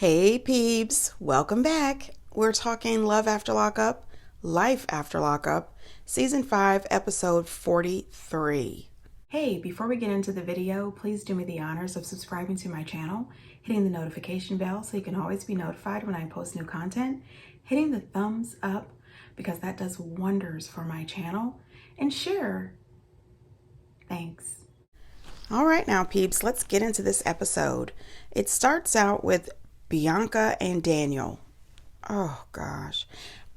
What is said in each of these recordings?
Hey peeps, welcome back. We're talking Love After Lockup, Life After Lockup, Season 5, Episode 43. Hey, before we get into the video, please do me the honors of subscribing to my channel, hitting the notification bell so you can always be notified when I post new content, hitting the thumbs up because that does wonders for my channel, and share. Thanks. All right now peeps, let's get into this episode. It starts out with Bianca and Daniel. Oh gosh.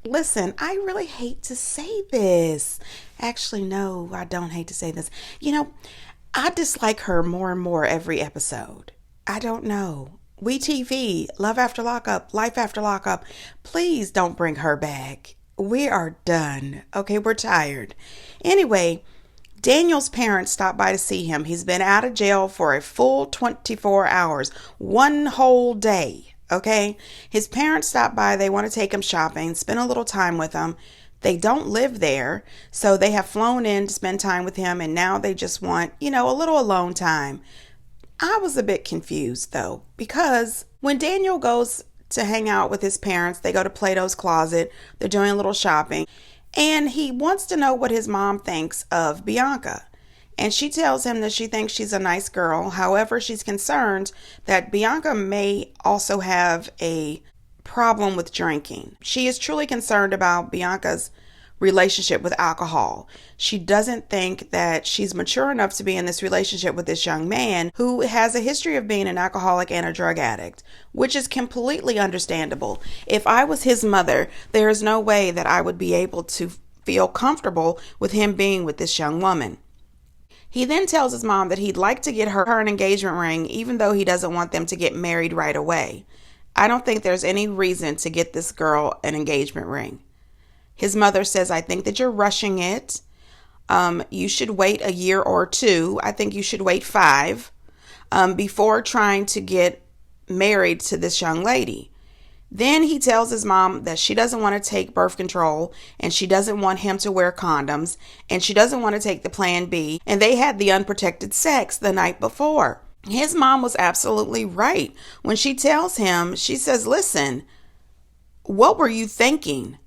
Listen, I really hate to say this. Actually, no, I don't hate to say this. I dislike her more and more every episode. I don't know. We TV, Love After Lockup, Life After Lockup. Please don't bring her back. We are done. Okay, we're tired. Anyway, Daniel's parents stopped by to see him. He's been out of jail for a full 24 hours, one whole day, okay? His parents stopped by. They want to take him shopping, spend a little time with him. They don't live there, so they have flown in to spend time with him, and now they just want, a little alone time. I was a bit confused, though, because when Daniel goes to hang out with his parents, they go to Plato's Closet. They're doing a little shopping. And he wants to know what his mom thinks of Bianca. And she tells him that she thinks she's a nice girl. However, she's concerned that Bianca may also have a problem with drinking. She is truly concerned about Bianca's relationship with alcohol. She doesn't think that she's mature enough to be in this relationship with this young man who has a history of being an alcoholic and a drug addict, which is completely understandable. If I was his mother, there is no way that I would be able to feel comfortable with him being with this young woman. He then tells his mom that he'd like to get her an engagement ring, even though he doesn't want them to get married right away. I don't think there's any reason to get this girl an engagement ring. His mother says, I think that you're rushing it. You should wait a year or two. I think you should wait 5 before trying to get married to this young lady. Then he tells his mom that she doesn't want to take birth control and she doesn't want him to wear condoms and she doesn't want to take the plan B. And they had the unprotected sex the night before. His mom was absolutely right. When she tells him, she says, listen, what were you thinking?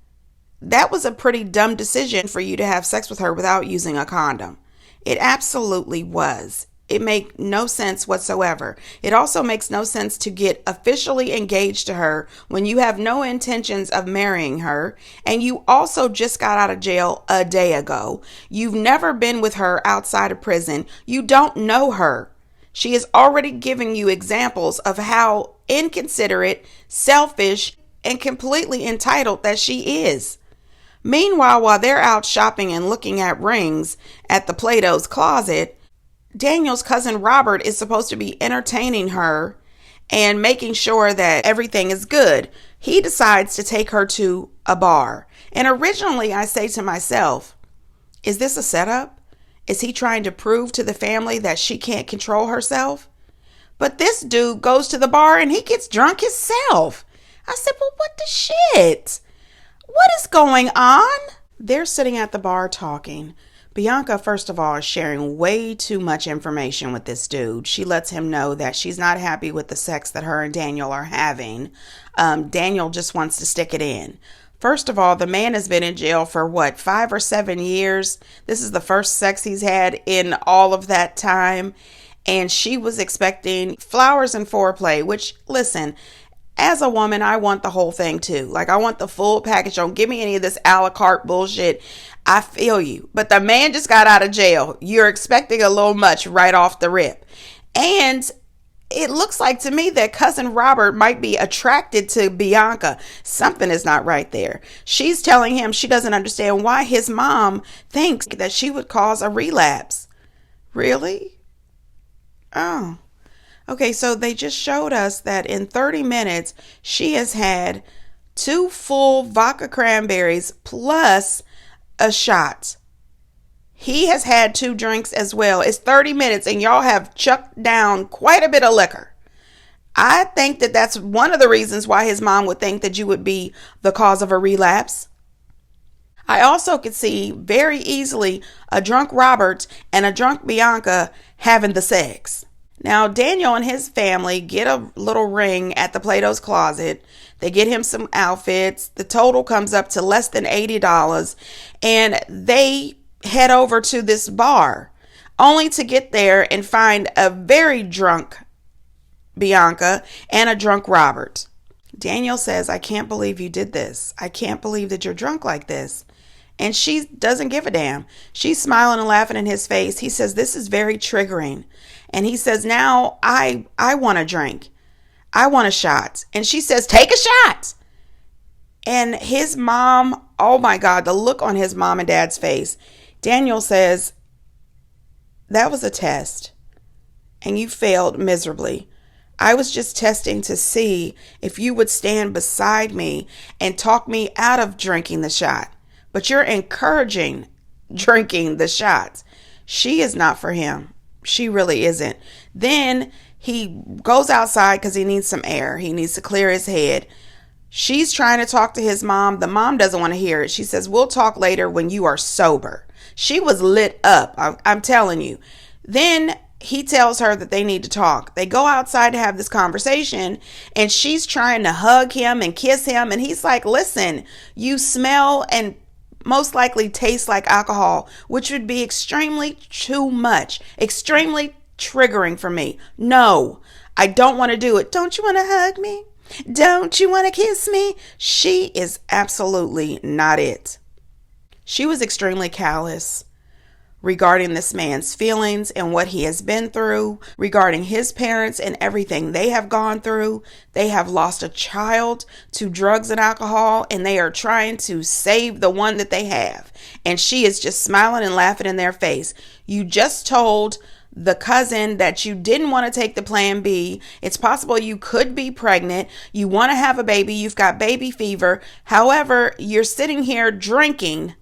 That was a pretty dumb decision for you to have sex with her without using a condom. It absolutely was. It made no sense whatsoever. It also makes no sense to get officially engaged to her when you have no intentions of marrying her, and you also just got out of jail a day ago. You've never been with her outside of prison. You don't know her. She is already giving you examples of how inconsiderate, selfish, and completely entitled that she is. Meanwhile, while they're out shopping and looking at rings at the Plato's Closet, Daniel's cousin Robert is supposed to be entertaining her and making sure that everything is good. He decides to take her to a bar. And originally I say to myself, is this a setup? Is he trying to prove to the family that she can't control herself? But this dude goes to the bar and he gets drunk himself. I said, well, what the shit? What is going on? They're sitting at the bar talking. Bianca, first of all, is sharing way too much information with this dude. She lets him know that she's not happy with the sex that her and Daniel are having. Daniel just wants to stick it in. First of all, the man has been in jail for 5 or 7 years. This is the first sex he's had in all of that time. And she was expecting flowers and foreplay, which, listen, as a woman, I want the whole thing too. I want the full package. Don't give me any of this a la carte bullshit. I feel you. But the man just got out of jail. You're expecting a little much right off the rip. And it looks like to me that cousin Robert might be attracted to Bianca. Something is not right there. She's telling him she doesn't understand why his mom thinks that she would cause a relapse. Really? Oh. Okay, so they just showed us that in 30 minutes, she has had 2 full vodka cranberries plus a shot. He has had 2 drinks as well. It's 30 minutes and y'all have chucked down quite a bit of liquor. I think that that's one of the reasons why his mom would think that you would be the cause of a relapse. I also could see very easily a drunk Robert and a drunk Bianca having the sex. Now, Daniel and his family get a little ring at the Plato's Closet. They get him some outfits. The total comes up to less than $80. And they head over to this bar, only to get there and find a very drunk Bianca and a drunk Robert. Daniel says, I can't believe you did this. I can't believe that you're drunk like this. And she doesn't give a damn. She's smiling and laughing in his face. He says, this is very triggering. And he says, now I want a drink. I want a shot. And she says, take a shot. And his mom, oh my God, the look on his mom and dad's face. Daniel says, that was a test. And you failed miserably. I was just testing to see if you would stand beside me and talk me out of drinking the shot. But you're encouraging drinking the shots. She is not for him. She really isn't. Then he goes outside because he needs some air. He needs to clear his head. She's trying to talk to his mom. The mom doesn't want to hear it. She says, we'll talk later when you are sober. She was lit up. I'm telling you. Then he tells her that they need to talk. They go outside to have this conversation, and she's trying to hug him and kiss him. And he's like, listen, you smell and most likely taste like alcohol, which would be extremely too much, extremely triggering for me. No, I don't want to do it. Don't you want to hug me? Don't you want to kiss me? She is absolutely not it. She was extremely callous regarding this man's feelings and what he has been through, regarding his parents and everything they have gone through. They have lost a child to drugs and alcohol, and they are trying to save the one that they have. And she is just smiling and laughing in their face. You just told the cousin that you didn't want to take the plan B. It's possible you could be pregnant. You want to have a baby. You've got baby fever. However, you're sitting here drinking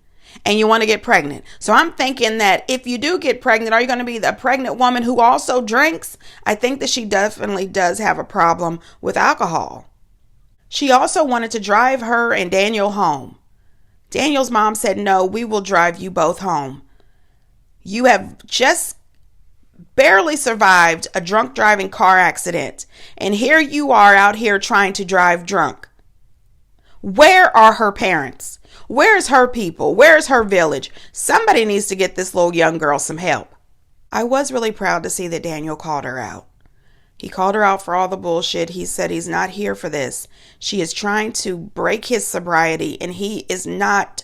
and you want to get pregnant. So I'm thinking that if you do get pregnant, are you going to be the pregnant woman who also drinks? I think that she definitely does have a problem with alcohol. She also wanted to drive her and Daniel home. Daniel's mom said, no, we will drive you both home. You have just barely survived a drunk driving car accident. And here you are out here trying to drive drunk. Where are her parents? Where's her people? Where's her village? Somebody needs to get this little young girl some help. I was really proud to see that Daniel called her out. He called her out for all the bullshit. He said he's not here for this. She is trying to break his sobriety, and he is not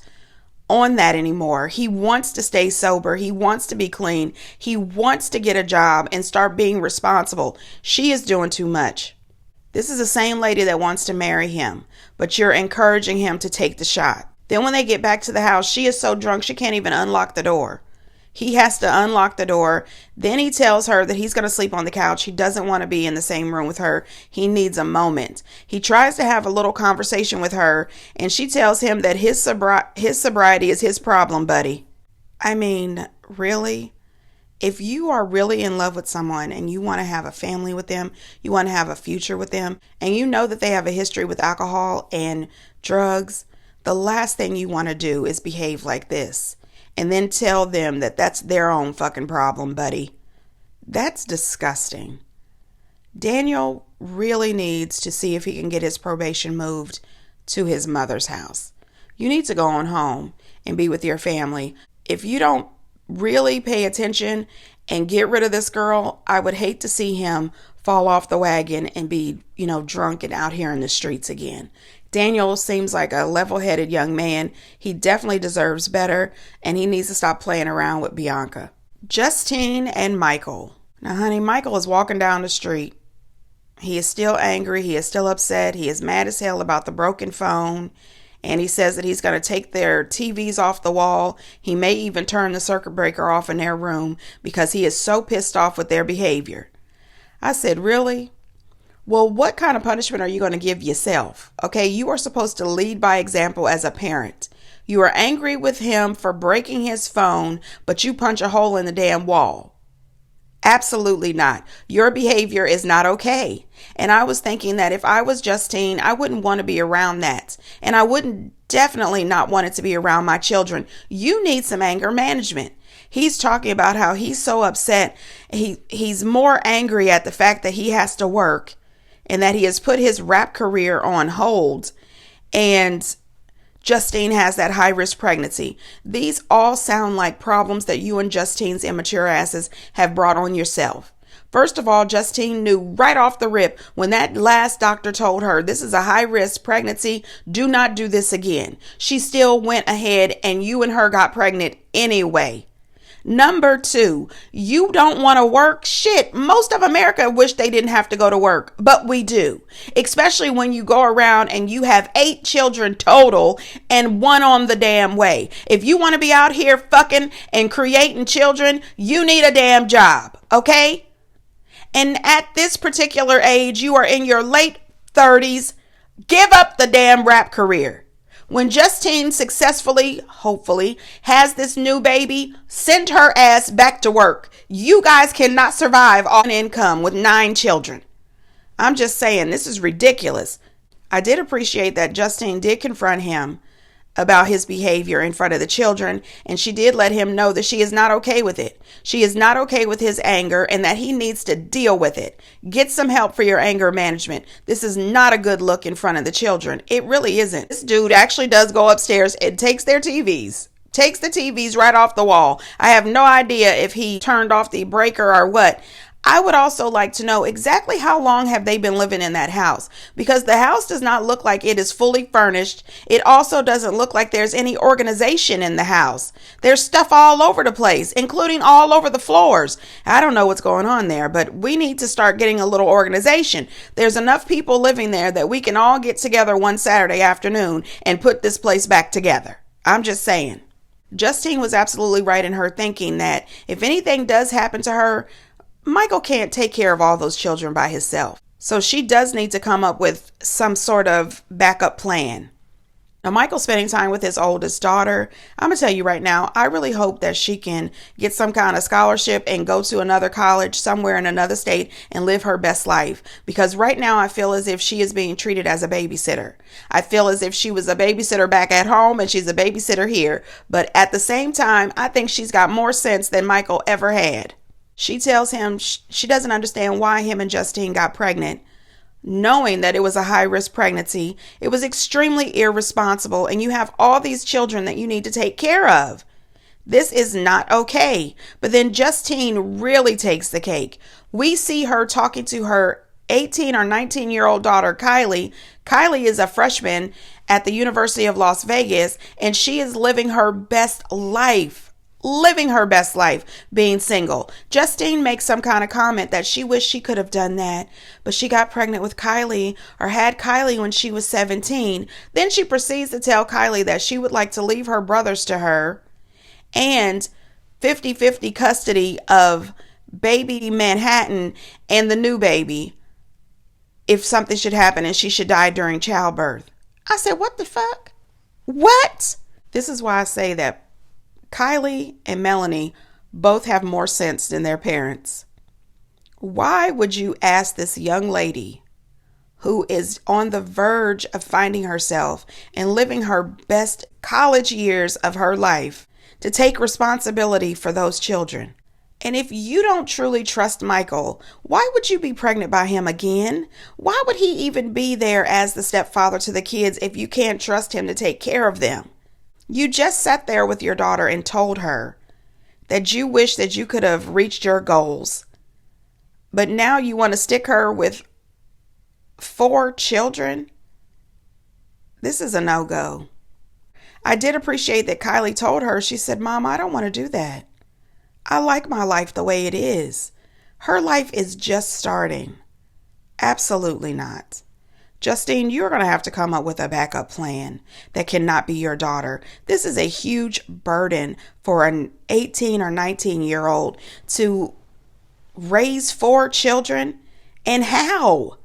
on that anymore. He wants to stay sober. He wants to be clean. He wants to get a job and start being responsible. She is doing too much. This is the same lady that wants to marry him, but you're encouraging him to take the shot. Then when they get back to the house, she is so drunk she can't even unlock the door. He has to unlock the door. Then he tells her that he's going to sleep on the couch. He doesn't want to be in the same room with her. He needs a moment. He tries to have a little conversation with her, and she tells him that his sobriety is his problem, buddy. I mean, really? If you are really in love with someone and you want to have a family with them, you want to have a future with them, and you know that they have a history with alcohol and drugs, the last thing you want to do is behave like this and then tell them that that's their own fucking problem, buddy. That's disgusting. Daniel really needs to see if he can get his probation moved to his mother's house. You need to go on home and be with your family. If you don't really pay attention and get rid of this girl, I would hate to see him fall off the wagon and be, drunk and out here in the streets again. Daniel seems like a level-headed young man. He definitely deserves better, and he needs to stop playing around with Bianca. Justine and Michael. Now, honey, Michael is walking down the street. He is still angry. He is still upset. He is mad as hell about the broken phone. And he says that he's going to take their TVs off the wall. He may even turn the circuit breaker off in their room because he is so pissed off with their behavior. I said, really? Well, what kind of punishment are you going to give yourself? Okay, you are supposed to lead by example as a parent. You are angry with him for breaking his phone, but you punch a hole in the damn wall. Absolutely not. Your behavior is not okay. And I was thinking that if I was Justine, I wouldn't want to be around that. And I wouldn't definitely not want it to be around my children. You need some anger management. He's talking about how he's so upset. He's more angry at the fact that he has to work and that he has put his rap career on hold. And Justine has that high risk pregnancy. These all sound like problems that you and Justine's immature asses have brought on yourself. First of all, Justine knew right off the rip when that last doctor told her this is a high risk pregnancy, do not do this again. She still went ahead and you and her got pregnant anyway. Number two, you don't want to work. Shit, most of America wish they didn't have to go to work, but we do. Especially when you go around and you have 8 children total and 1 on the damn way. If you want to be out here fucking and creating children, you need a damn job, okay? And at this particular age, you are in your late 30s. Give up the damn rap career. When Justine successfully, hopefully, has this new baby, send her ass back to work. You guys cannot survive on income with 9 children. I'm just saying, this is ridiculous. I did appreciate that Justine did confront him about his behavior in front of the children, and she did let him know that she is not okay with it. She is not okay with his anger and that he needs to deal with it. Get some help for your anger management. This is not a good look in front of the children. It really isn't. This dude actually does go upstairs and takes their TVs. Takes the TVs right off the wall. I have no idea if he turned off the breaker or what. I would also like to know exactly how long have they been living in that house, because the house does not look like it is fully furnished. It also doesn't look like there's any organization in the house. There's stuff all over the place, including all over the floors. I don't know what's going on there, but we need to start getting a little organization. There's enough people living there that we can all get together one Saturday afternoon and put this place back together. I'm just saying. Justine was absolutely right in her thinking that if anything does happen to her, Michael can't take care of all those children by himself. So she does need to come up with some sort of backup plan. Now, Michael's spending time with his oldest daughter. I'm going to tell you right now, I really hope that she can get some kind of scholarship and go to another college somewhere in another state and live her best life. Because right now I feel as if she is being treated as a babysitter. I feel as if she was a babysitter back at home and she's a babysitter here. But at the same time, I think she's got more sense than Michael ever had. She tells him she doesn't understand why him and Justine got pregnant, knowing that it was a high-risk pregnancy. It was extremely irresponsible, and you have all these children that you need to take care of. This is not okay. But then Justine really takes the cake. We see her talking to her 18 or 19-year-old daughter, Kylie. Kylie is a freshman at the University of Las Vegas, and she is living her best life. Being single. Justine makes some kind of comment that she wished she could have done that, but she got pregnant with Kylie or had Kylie when she was 17. Then she proceeds to tell Kylie that she would like to leave her brothers to her and 50-50 custody of baby Manhattan and the new baby if something should happen and she should die during childbirth. I said, what the fuck? What? This is why I say that Kylie and Melanie both have more sense than their parents. Why would you ask this young lady who is on the verge of finding herself and living her best college years of her life to take responsibility for those children? And if you don't truly trust Michael, why would you be pregnant by him again? Why would he even be there as the stepfather to the kids if you can't trust him to take care of them? You just sat there with your daughter and told her that you wish that you could have reached your goals. But now you want to stick her with 4 children? This is a no-go. I did appreciate that Kylie told her, she said, Mom, I don't want to do that. I like my life the way it is. Her life is just starting. Absolutely not. Justine, you're going to have to come up with a backup plan that cannot be your daughter. This is a huge burden for an 18 or 19-year-old to raise 4 children. And how?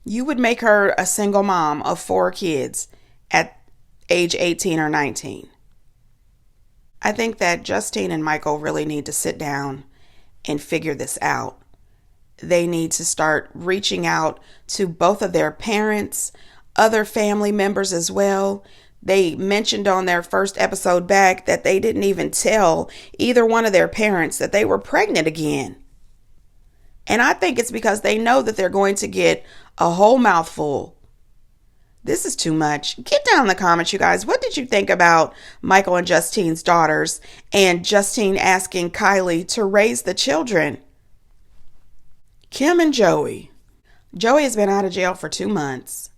You would make her a single mom of 4 kids at age 18 or 19. I think that Justine and Michael really need to sit down and figure this out. They need to start reaching out to both of their parents, other family members as well. They mentioned on their first episode back that they didn't even tell either one of their parents that they were pregnant again. And I think it's because they know that they're going to get a whole mouthful. This is too much. Get down in the comments, you guys. What did you think about Michael and Justine's daughters and Justine asking Kylie to raise the children? Kim and Joey. Joey has been out of jail for 2 months.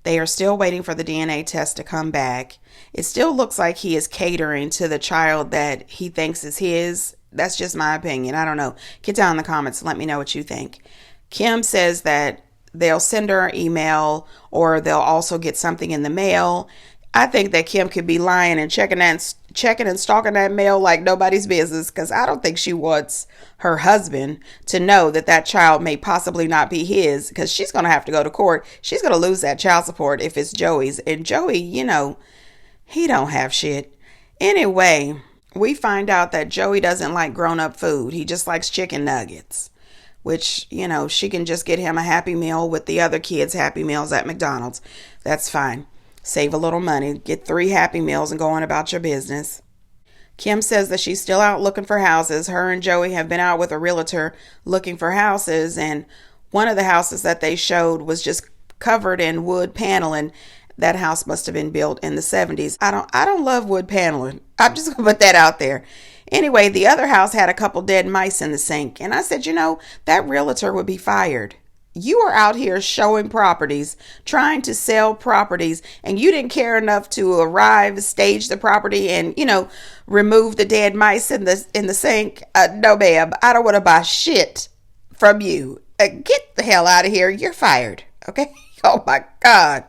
They are still waiting for the DNA test to come back. It still looks like he is catering to the child that he thinks is his. That's just my opinion. I don't know. Get down in the comments and let me know what you think. Kim says that they'll send her an email or they'll also get something in the mail. I think that Kim could be lying and checking and stalking that mail like nobody's business, because I don't think she wants her husband to know that that child may possibly not be his, because she's going to have to go to court. She's going to lose that child support if it's Joey's. And Joey, he don't have shit. Anyway, we find out that Joey doesn't like grown-up food. He just likes chicken nuggets, which, she can just get him a Happy Meal with the other kids' Happy Meals at McDonald's. That's fine. Save a little money, get 3 Happy Meals and go on about your business. Kim says that she's still out looking for houses. Her and Joey have been out with a realtor looking for houses, and one of the houses that they showed was just covered in wood paneling. That house must have been built in the 70s. I don't love wood paneling. I'm just gonna put that out there. Anyway, the other house had a couple dead mice in the sink, and I said, that realtor would be fired. You are out here showing properties, trying to sell properties, and you didn't care enough to arrive, stage the property, and, remove the dead mice in the sink. No, ma'am, I don't want to buy shit from you. Get the hell out of here. You're fired. Okay? Oh, my God.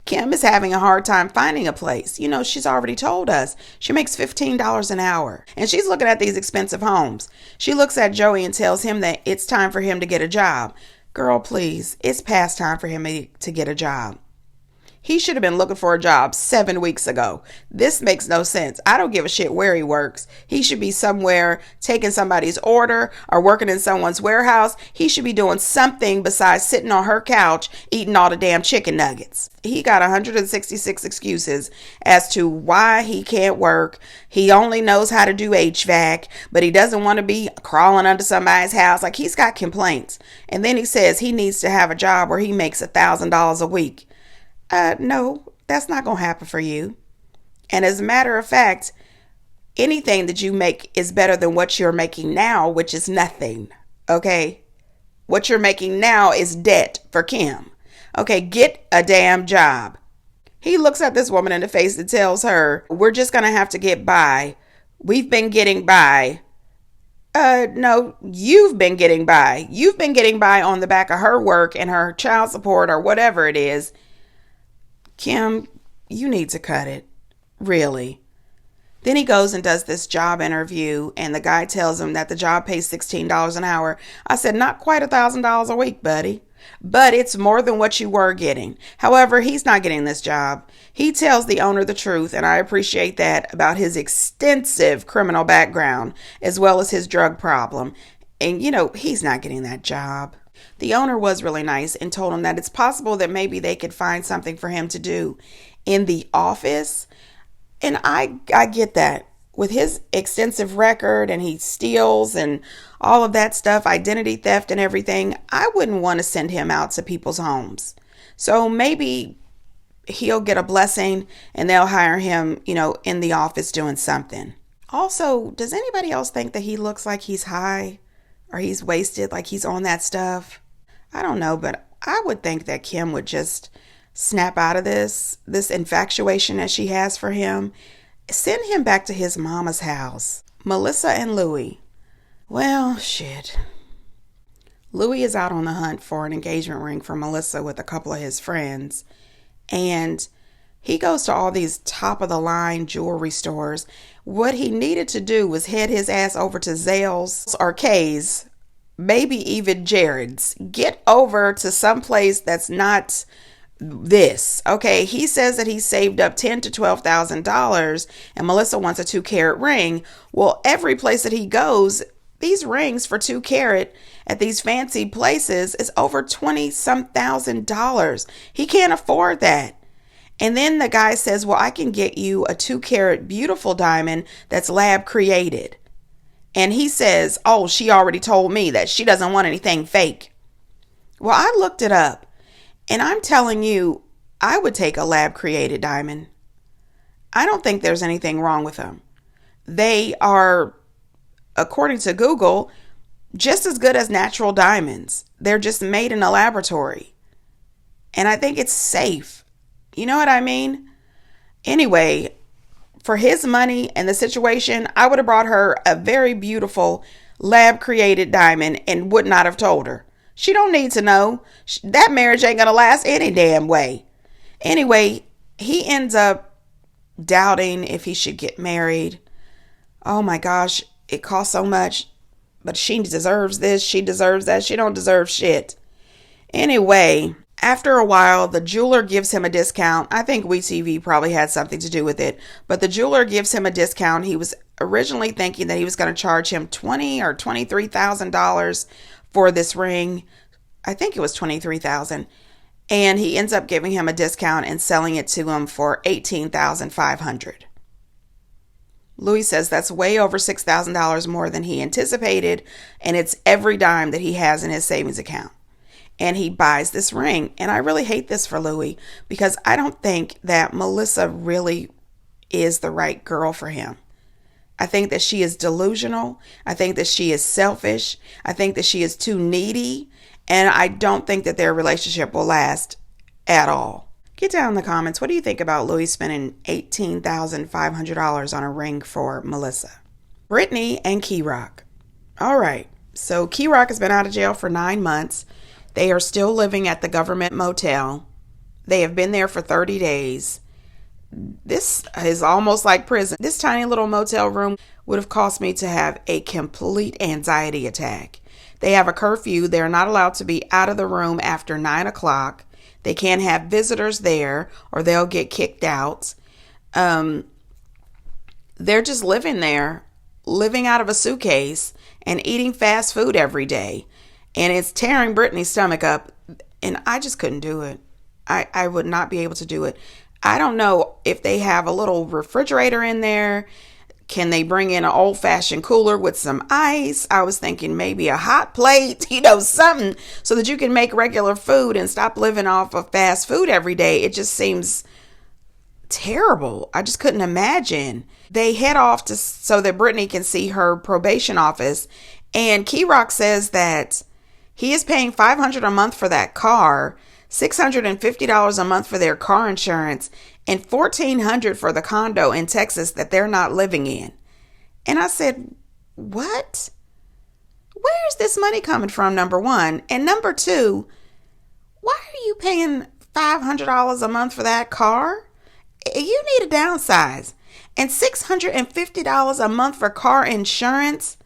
Kim is having a hard time finding a place. She's already told us she makes $15 an hour, and she's looking at these expensive homes. She looks at Joey and tells him that it's time for him to get a job. Girl, please, it's past time for him to get a job. He should have been looking for a job 7 weeks ago. This makes no sense. I don't give a shit where he works. He should be somewhere taking somebody's order or working in someone's warehouse. He should be doing something besides sitting on her couch eating all the damn chicken nuggets. He got 166 excuses as to why he can't work. He only knows how to do HVAC, but he doesn't want to be crawling under somebody's house. Like, he's got complaints. And then he says he needs to have a job where he makes $1,000 a week. No, that's not going to happen for you. And as a matter of fact, anything that you make is better than what you're making now, which is nothing. Okay? What you're making now is debt for Kim. Okay, get a damn job. He looks at this woman in the face and tells her, we're just going to have to get by. We've been getting by. No, you've been getting by. You've been getting by on the back of her work and her child support or whatever it is. Kim, you need to cut it. Really. Then he goes and does this job interview, and the guy tells him that the job pays $16 an hour. I said, not quite $1,000 a week, buddy, but it's more than what you were getting. However, he's not getting this job. He tells the owner the truth, and I appreciate that, about his extensive criminal background, as well as his drug problem. And, he's not getting that job. The owner was really nice and told him that it's possible that maybe they could find something for him to do in the office. And I get that. With his extensive record, and he steals and all of that stuff, identity theft and everything, I wouldn't want to send him out to people's homes. So maybe he'll get a blessing and they'll hire him, in the office doing something. Also, does anybody else think that he looks like he's high or he's wasted, like he's on that stuff? I don't know, but I would think that Kim would just snap out of this infatuation that she has for him. Send him back to his mama's house. Melissa and Louie. Well, shit. Louie is out on the hunt for an engagement ring for Melissa with a couple of his friends. And he goes to all these top-of-the-line jewelry stores. What he needed to do was head his ass over to Zales or Kay's, maybe even Jared's. Get over to some place that's not this. Okay, he says that he saved up $10,000 to $12,000 and Melissa wants a 2-carat ring. Well, every place that he goes, these rings for 2 carat at these fancy places is over $20-some thousand. He can't afford that. And then the guy says, well, I can get you a 2 carat beautiful diamond that's lab created. And he says, oh, she already told me that she doesn't want anything fake. Well, I looked it up, and I'm telling you, I would take a lab created diamond. I don't think there's anything wrong with them. They are, according to Google, just as good as natural diamonds. They're just made in a laboratory. And I think it's safe. You know what I mean? Anyway, for his money and the situation, I would have brought her a very beautiful lab created diamond and would not have told her. She don't need to know. That marriage ain't going to last any damn way. Anyway, he ends up doubting if he should get married. Oh my gosh, it costs so much, but she deserves this, she deserves that, she don't deserve shit. Anyway, after a while, the jeweler gives him a discount. I think WeTV probably had something to do with it, but the jeweler gives him a discount. He was originally thinking that he was going to charge him $20,000 or $23,000 for this ring. I think it was $23,000. And he ends up giving him a discount and selling it to him for $18,500. Louie says that's way over $6,000 more than he anticipated, and it's every dime that he has in his savings account. And he buys this ring. And I really hate this for Louie, because I don't think that Melissa really is the right girl for him. I think that she is delusional. I think that she is selfish. I think that she is too needy. And I don't think that their relationship will last at all. Get down in the comments. What do you think about Louie spending $18,500 on a ring for Melissa? Britney and Kerok. All right. So Kerok has been out of jail for 9 months. They are still living at the government motel. They have been there for 30 days. This is almost like prison. This tiny little motel room would have caused me to have a complete anxiety attack. They have a curfew. They're not allowed to be out of the room after 9 o'clock. They can't have visitors there or they'll get kicked out. They're just living there, living out of a suitcase and eating fast food every day. And it's tearing Britney's stomach up. And I just couldn't do it. I would not be able to do it. I don't know if they have a little refrigerator in there. Can they bring in an old-fashioned cooler with some ice? I was thinking maybe a hot plate, something so that you can make regular food and stop living off of fast food every day. It just seems terrible. I just couldn't imagine. They head off so that Britney can see her probation office. And Kerok says that he is paying $500 a month for that car, $650 a month for their car insurance, and $1,400 for the condo in Texas that they're not living in. And I said, what? Where is this money coming from, number one? And number two, why are you paying $500 a month for that car? You need to downsize. And $650 a month for car insurance?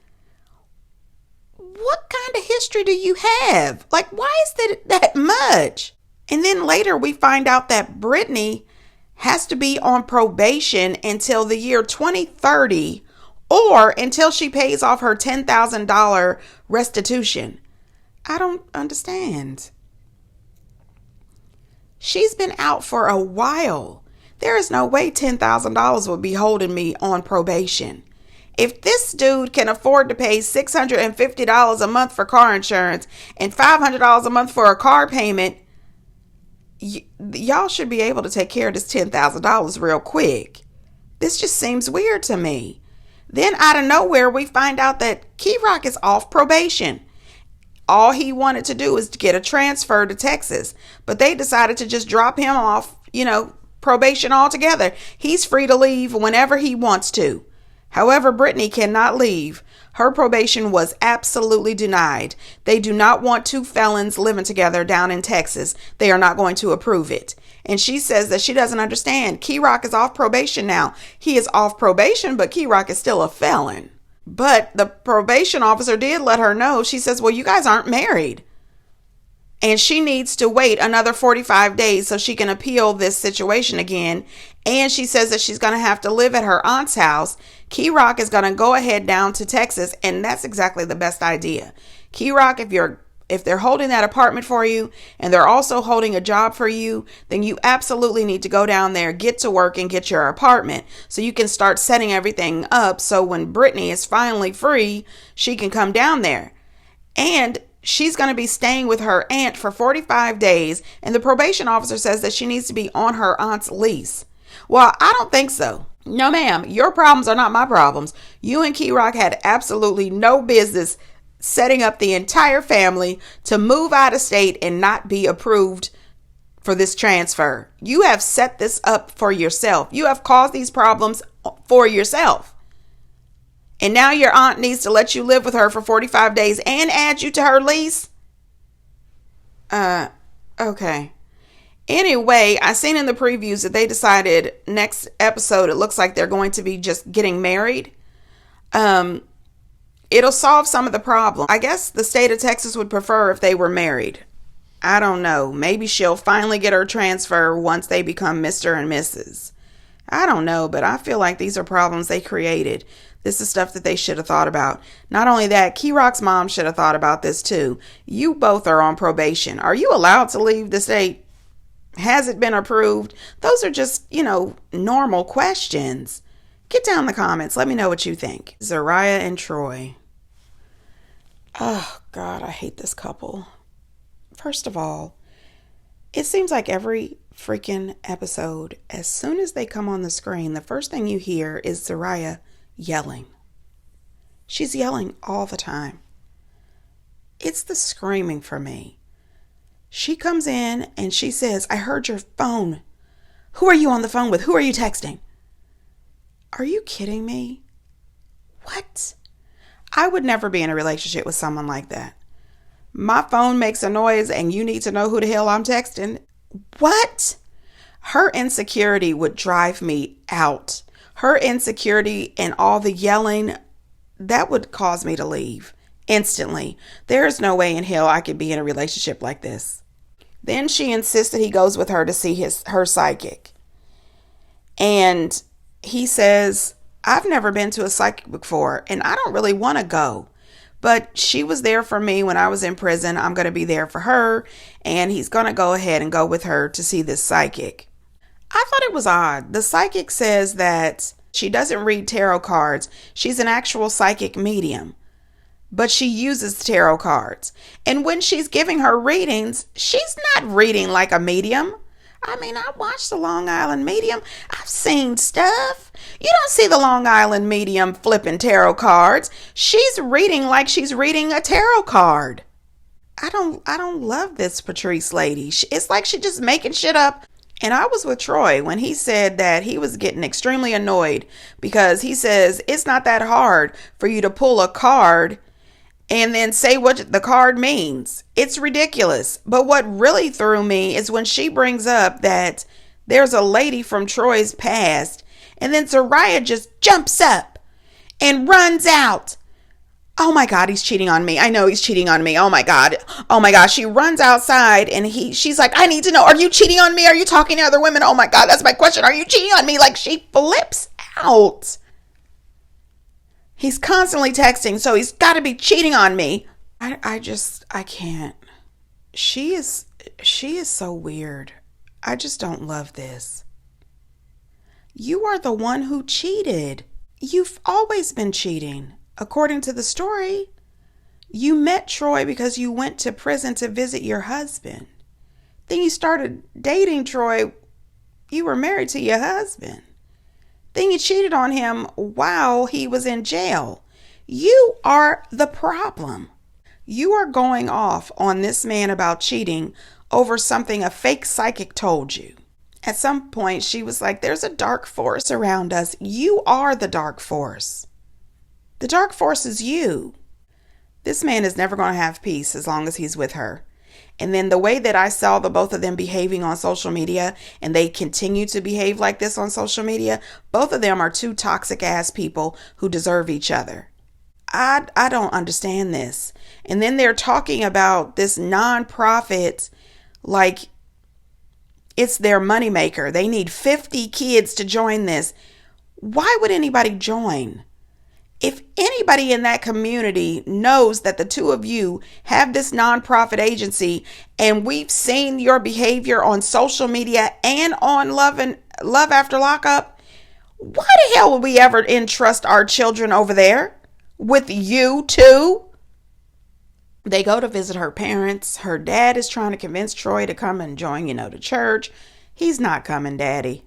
What kind of history do you have? Like, why is that much? And then later we find out that Britney has to be on probation until the year 2030 or until she pays off her $10,000 restitution. I don't understand. She's been out for a while. There is no way $10,000 would be holding me on probation. If this dude can afford to pay $650 a month for car insurance and $500 a month for a car payment, y'all should be able to take care of this $10,000 real quick. This just seems weird to me. Then out of nowhere, we find out that Kerok is off probation. All he wanted to do is to get a transfer to Texas, but they decided to just drop him off, probation altogether. He's free to leave whenever he wants to. However, Britney cannot leave. Her probation was absolutely denied. They do not want two felons living together down in Texas. They are not going to approve it. And she says that she doesn't understand. Kerok is off probation now. He is off probation, but Kerok is still a felon. But the probation officer did let her know. She says, well, you guys aren't married. And she needs to wait another 45 days so she can appeal this situation again. And she says that she's going to have to live at her aunt's house. Kerok is going to go ahead down to Texas, and that's exactly the best idea. Kerok, if they're holding that apartment for you and they're also holding a job for you, then you absolutely need to go down there, get to work, and get your apartment so you can start setting everything up. So when Britney is finally free, she can come down there. And she's going to be staying with her aunt for 45 days. And the probation officer says that she needs to be on her aunt's lease. Well, I don't think so. No, ma'am. Your problems are not my problems. You and Kerok had absolutely no business setting up the entire family to move out of state and not be approved for this transfer. You have set this up for yourself. You have caused these problems for yourself. And now your aunt needs to let you live with her for 45 days and add you to her lease? Okay. Anyway, I seen in the previews that they decided next episode, it looks like they're going to be just getting married. It'll solve some of the problem. I guess the state of Texas would prefer if they were married. I don't know. Maybe she'll finally get her transfer once they become Mr. and Mrs. I don't know, but I feel like these are problems they created. This is stuff that they should have thought about. Not only that, Kerok's mom should have thought about this too. You both are on probation. Are you allowed to leave the state? Has it been approved? Those are just, normal questions. Get down in the comments. Let me know what you think. Zeruiah and Troy. Oh, God, I hate this couple. First of all, it seems like every freaking episode, as soon as they come on the screen, the first thing you hear is Zeruiah yelling. She's yelling all the time. It's the screaming for me. She comes in and she says, I heard your phone. Who are you on the phone with? Who are you texting? Are you kidding me? What? I would never be in a relationship with someone like that. My phone makes a noise and you need to know who the hell I'm texting. What? Her insecurity would drive me out. Her insecurity and all the yelling, that would cause me to leave instantly. There is no way in hell I could be in a relationship like this. Then she insists that he goes with her to see her psychic. And he says, I've never been to a psychic before and I don't really want to go. But she was there for me when I was in prison. I'm going to be there for her. And he's going to go ahead and go with her to see this psychic. I thought it was odd. The psychic says that she doesn't read tarot cards. She's an actual psychic medium. But she uses tarot cards. And when she's giving her readings, she's not reading like a medium. I mean, I watched the Long Island Medium. I've seen stuff. You don't see the Long Island Medium flipping tarot cards. She's reading like she's reading a tarot card. I don't love this Patrice lady. It's like she's just making shit up. And I was with Troy when he said that he was getting extremely annoyed because he says it's not that hard for you to pull a card and then say what the card means. It's ridiculous. But what really threw me is when she brings up that there's a lady from Troy's past, and then Zeruiah just jumps up and runs out. Oh my God, he's cheating on me. I know he's cheating on me. Oh my God. Oh my gosh. She runs outside and she's like, I need to know. Are you cheating on me? Are you talking to other women? Oh my God, that's my question. Are you cheating on me? Like, she flips out. He's constantly texting, so he's got to be cheating on me. I can't. She is so weird. I just don't love this. You are the one who cheated. You've always been cheating. According to the story, you met Troy because you went to prison to visit your husband. Then you started dating Troy. You were married to your husband. Then you cheated on him while he was in jail. You are the problem. You are going off on this man about cheating over something a fake psychic told you. At some point, she was like, there's a dark force around us. You are the dark force. The dark force is you. This man is never going to have peace as long as he's with her. And then the way that I saw the both of them behaving on social media, and they continue to behave like this on social media, both of them are two toxic ass people who deserve each other. I don't understand this. And then they're talking about this nonprofit like it's their moneymaker. They need 50 kids to join this. Why would anybody join? If anybody in that community knows that the two of you have this nonprofit agency and we've seen your behavior on social media and on Love After Lockup, why the hell would we ever entrust our children over there with you too? They go to visit her parents. Her dad is trying to convince Troy to come and join, the church. He's not coming, Daddy.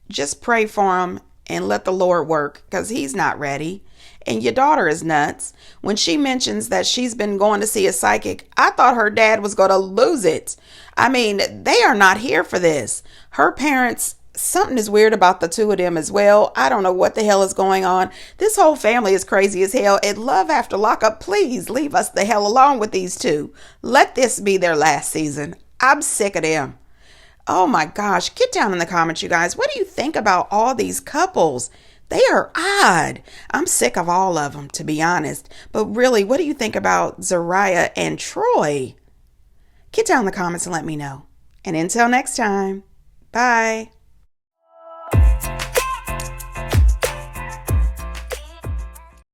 Just pray for him and let the Lord work because he's not ready. And your daughter is nuts. When she mentions that she's been going to see a psychic, I thought her dad was going to lose it. I mean, they are not here for this. Her parents, something is weird about the two of them as well. I don't know what the hell is going on. This whole family is crazy as hell. At Love After Lockup, please leave us the hell alone with these two. Let this be their last season. I'm sick of them. Oh my gosh. Get down in the comments, you guys. What do you think about all these couples? They are odd. I'm sick of all of them, to be honest. But really, what do you think about Zeruiah and Troy? Get down in the comments and let me know. And until next time, bye.